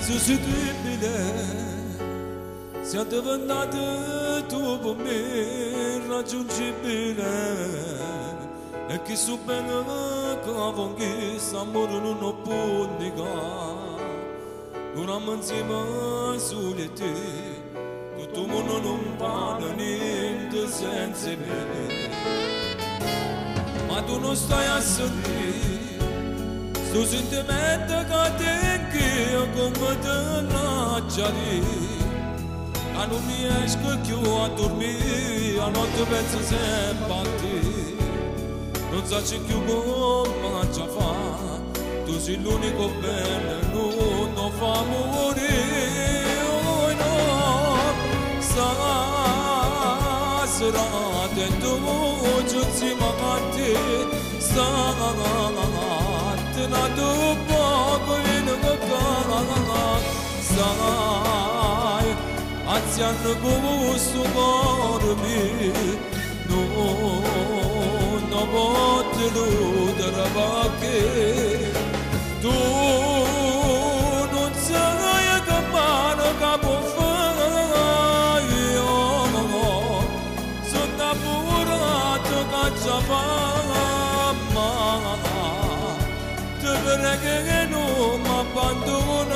sostituibile, sia diventato tu per me irraggiungibile, e chi so bene che avon chissà amore non può negare, duramo insieme soli te, tutto il mondo non parla niente senza me, ma tu non stai a sentire. Tu sentimento che tengo come te lasciare, ma non mi esco più a dormire, a notte penso sempre a te, non so più come ci fa, tu sei l'unico bene, non fa morire, oh no, sarà dentro insieme a te, na tu poco in bocca sai anziano gusto dormi no botte l'udra bacche tu non sai che mano capo fai io sono namorato cacciava che non mi abbandonata,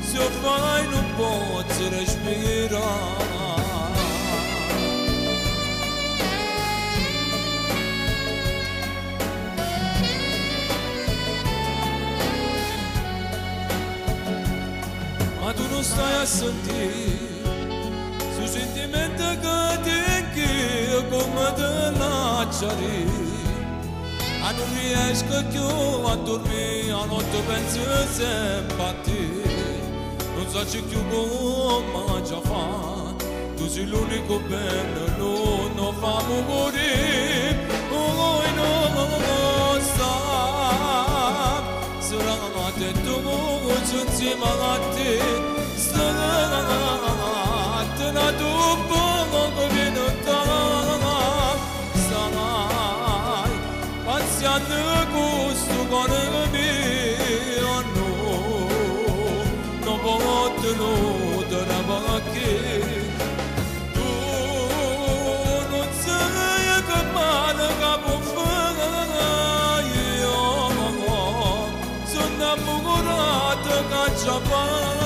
se fai non posso respirare. Ma tu non stai a sentire, su sentimento che tengo come te lasciare. Non riesco più a dormire, a notte penso sempre a te, non so più come già fa, tu sei l'unico bene, non fa morire, oh no, sai, sarà attento insieme a te, stanotte tu poco viene da. Anziano gusto con me, oh no, non voglio da bacche. Tu non sai che male capo fai, io sono innamorato che ci fa.